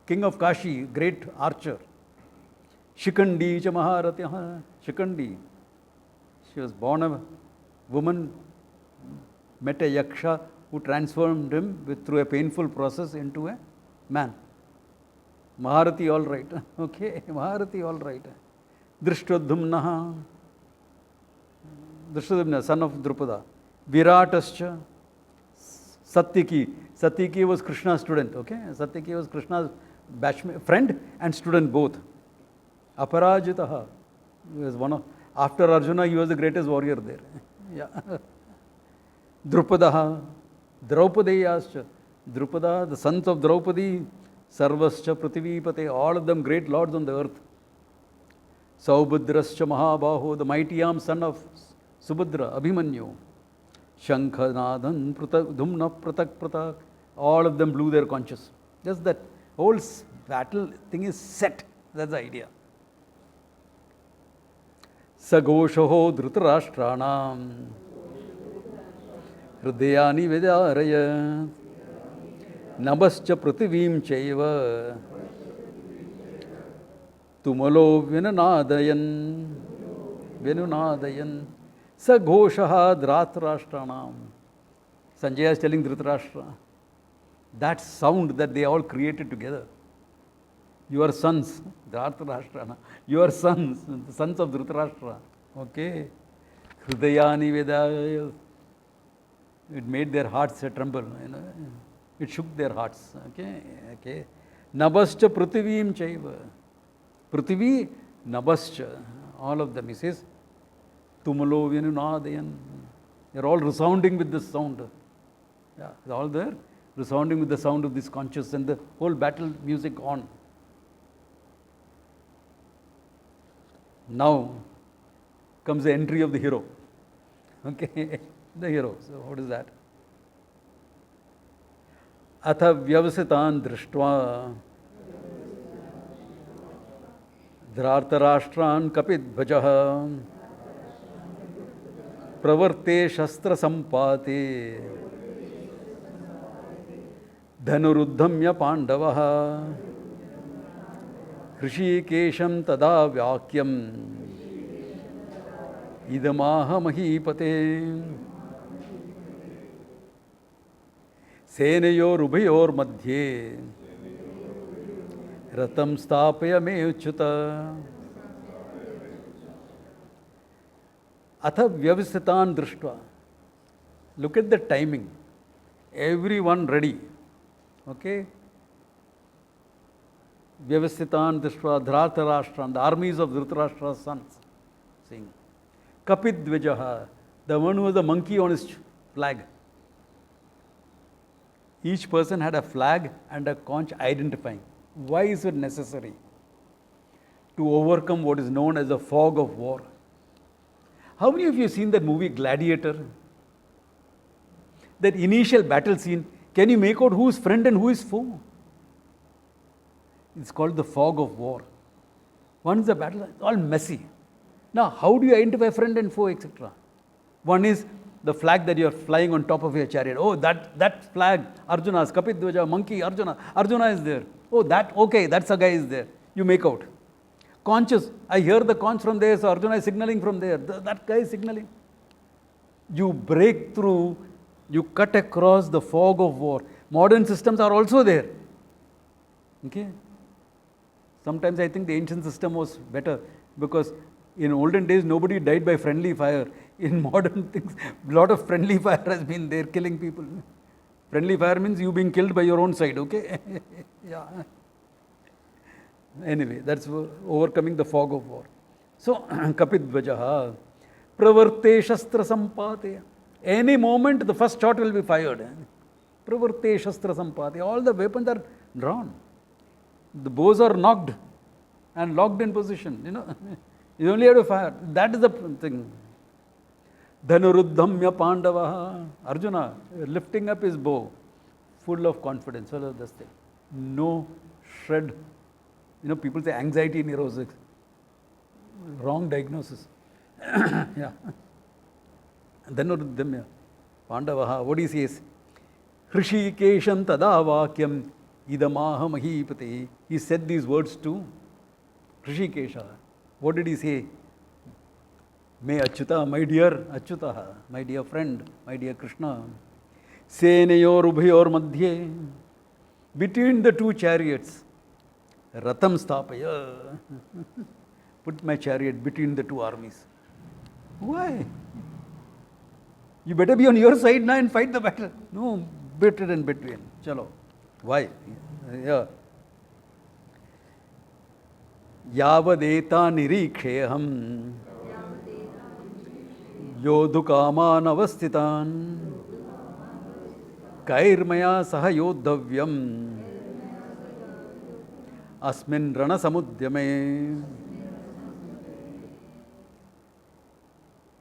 king of Kashi, great archer. Shikandi cha maharatyaha, Shikandi. She was born a woman, met a yaksha who transformed him through a painful process into a man. Maharati, all right. Okay, Maharati, all right. Drishtadhumnaha, son of Drupada. Viratascha, Satyaki. Satyaki was Krishna's student. Okay, Satyaki was Krishna's friend and student both. Aparajitaha, he was one of, after Arjuna, he was the greatest warrior there. Yeah. Drupadaha, Draupadeyascha. Drupada, the sons of Draupadi, Sarvascha Prativipate, all of them great lords on the earth. Saubhadrascha Mahabaho, the mighty arm son of Subhadra, Abhimanyu. Shankhanadhan, Dhumna Pratak Pratak, all of them blew their conches. Just that whole battle thing is set. That's the idea. Sagoshoho Dhritarashtranam Hridayani Vedaraya Nabascha Prativim Chaiva Tumalo Venunadayan Saghoshaha Dhritarashtanam. Sanjaya is telling Dhritarashtra, that sound that they all created together. Your sons, Dhritarashtrana, your sons, the sons of Dhritarashtra. Okay. Hridayani Vedaya. It made their hearts tremble. You know. It shook their hearts. Okay. Okay. Nabascha Prativim Chaiva. Prithvi, Nabascha. All of them. He says, Tumalo Venunadayan. They are all resounding with this sound. Yeah, they are all there, resounding with the sound of this conches and the whole battle music on. Now comes the entry of the hero. Okay, the hero. So what is that? Atha vyavasitan drishtva Dhritarashtran kapit bhajaha Pravarte shastra sampate Dhanuruddhamya pandavaha Hrishikesham tada vyakyam idamaha mahipate senayor ubhayor madhye ratam stapaya me uchuta atha vyavasitan drishtva. Look at the timing. Everyone ready. Okay? Vyavasitan drishtva Dhritarashtra, the armies of Dhritarashtra's sons, saying, Kapidvijaha, the one who was the monkey on his flag. Each person had a flag and a conch identifying. Why is it necessary? To overcome what is known as the fog of war. How many of you have seen that movie Gladiator? That initial battle scene, can you make out who is friend and who is foe? It's called the fog of war. Once the battle, it's all messy. Now, how do you identify friend and foe, etc.? One is the flag that you are flying on top of your chariot. Oh, that flag, Arjuna's, Kapidvaja, monkey, Arjuna. Arjuna is there. Oh, that's a guy is there. You make out. Conches, I hear the conch from there, so Arjuna is signaling from there. That guy is signaling. You break through, you cut across the fog of war. Modern systems are also there. Okay? Sometimes I think the ancient system was better because in olden days nobody died by friendly fire. In modern things, a lot of friendly fire has been there killing people. Friendly fire means you being killed by your own side, okay? Yeah. Anyway, that's overcoming the fog of war. So, Kapidvajaha, Pravarte Shastra Sampate. Any moment the first shot will be fired. Pravarte Shastra Sampate. All the weapons are drawn. The bows are knocked and locked in position. You only have to fire. That is the thing. Dhanuruddhamya Pandavaha. Arjuna lifting up his bow, full of confidence. All of this thing. No shred. People say anxiety neurosis. Wrong diagnosis. Yeah. Dhanuruddhamya Pandavaha. What he says? Hrishikesham tada vakyam idamaha mahipate. He said these words to Hrishikesha. What did he say? May Achyuta, my dear Achyuta, my dear friend, my dear Krishna, Senayor Ubhayor Madhye, between the two chariots, Ratam Stapaya, put my chariot between the two armies. Why? You better be on your side now and fight the battle. No, better in between. Chalo. Why? Yeah. Yavadeta niriksheham yodhukaman avastitan kairmaya saha yodhavyam asmin rana samudyame.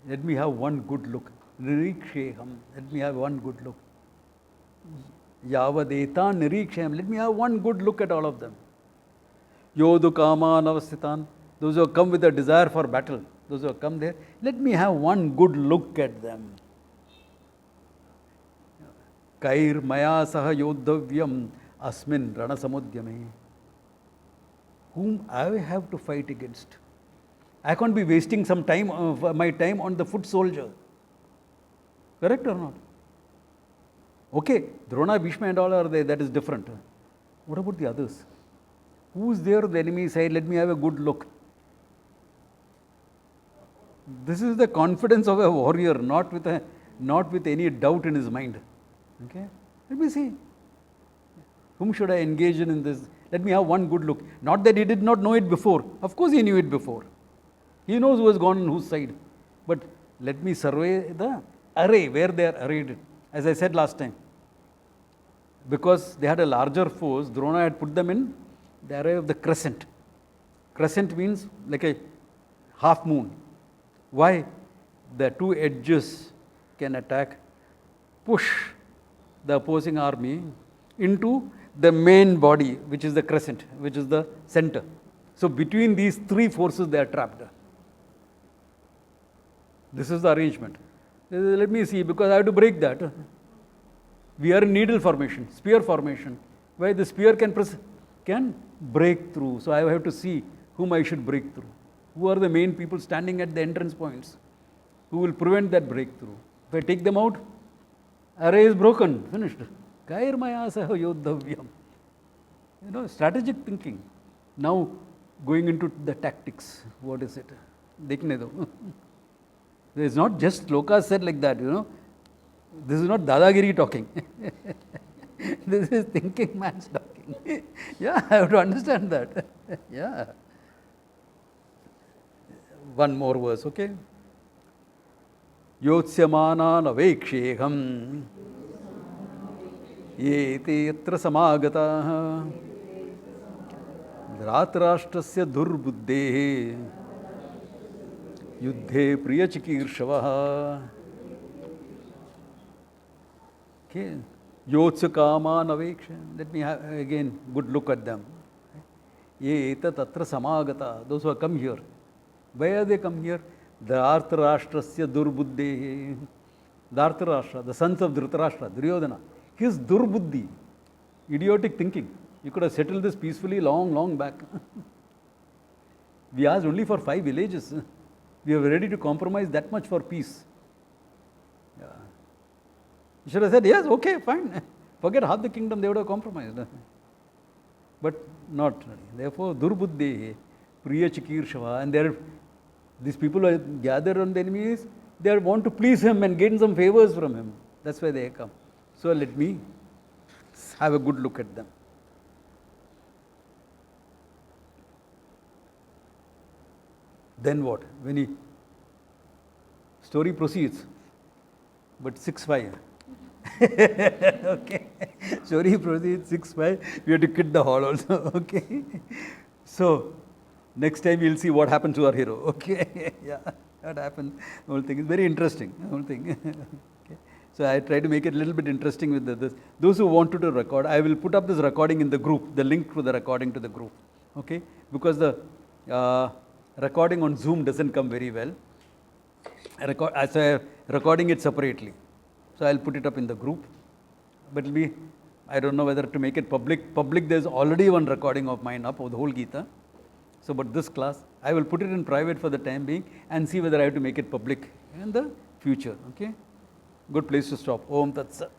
Let me have one good look. Niriksheham. Let me have one good look. Yavadeta niriksheham. Let me have one good look at all of them. Yodhukama navasitan. Those who have come with a desire for battle, those who have come there, let me have one good look at them. Kair maya saha yodhavyam asmin rana samudyame. Whom I have to fight against. I can't be wasting some time of my time on the foot soldier. Correct or not? Okay, Drona, Bhishma and all are there, that is different. What about the others? Who's there on the enemy side? Let me have a good look. This is the confidence of a warrior, not with any doubt in his mind. Okay? Let me see. Whom should I engage in this? Let me have one good look. Not that he did not know it before. Of course he knew it before. He knows who has gone on whose side. But let me survey the array, where they are arrayed. As I said last time. Because they had a larger force, Drona had put them in the array of the crescent. Crescent means like a half moon. Why? The two edges can attack, push the opposing army into the main body, which is the crescent, which is the center. So between these three forces they are trapped. This is the arrangement. Let me see, because I have to break that. We are in needle formation, spear formation, where the spear can break through. So I have to see whom I should break through. Who are the main people standing at the entrance points? Who will prevent that breakthrough? If I take them out, array is broken, finished. Kair maya saha yodhavyam. Strategic thinking. Now going into the tactics. What is it? Dekhne do. It's not just Loka said like that, This is not Dadagiri talking. This is thinking man's talking. Yeah, I have to understand that. Yeah. One more verse, okay? Yotsyamana naveksheham yete yatra samagataha dhratarashtrasya durbuddhehe yuddhe priyachikirshavaha. Okay. Yotsakama naveksha. Let me have again good look at them. Ye eta tatra samagata. Those who have come here. Why have they come here? Dhritarashtrasya durbuddhehe. Dhritarashtra, the sons of Dhritarashtra, Duryodhana. His durbuddhi, idiotic thinking. You could have settled this peacefully long back. We asked only for 5 villages. We are ready to compromise that much for peace. Yeah. You should have said, yes, okay, fine. Forget half the kingdom, they would have compromised. But not. Therefore, durbuddhehe, priyachikirshava, and these people who are gathered on the enemies, they want to please him and gain some favors from him. That's why they come. So let me have a good look at them. Then what? When story proceeds, but 6-5. Okay. Story proceeds 6-5. We have to quit the hall also. Okay. So next time we'll see what happens to our hero. Okay. Yeah. What happened? The whole thing is very interesting. The whole thing. Okay. So I try to make it a little bit interesting with this. Those who wanted to record, I will put up this recording in the group, the link to the recording to the group. Okay. Because the recording on Zoom doesn't come very well. I'm recording it separately. So I'll put it up in the group. But it'll be, I don't know whether to make it public. Public, there's already one recording of mine up of the whole Gita. So, but this class, I will put it in private for the time being and see whether I have to make it public in the future. Okay? Good place to stop. Om Tat Sat.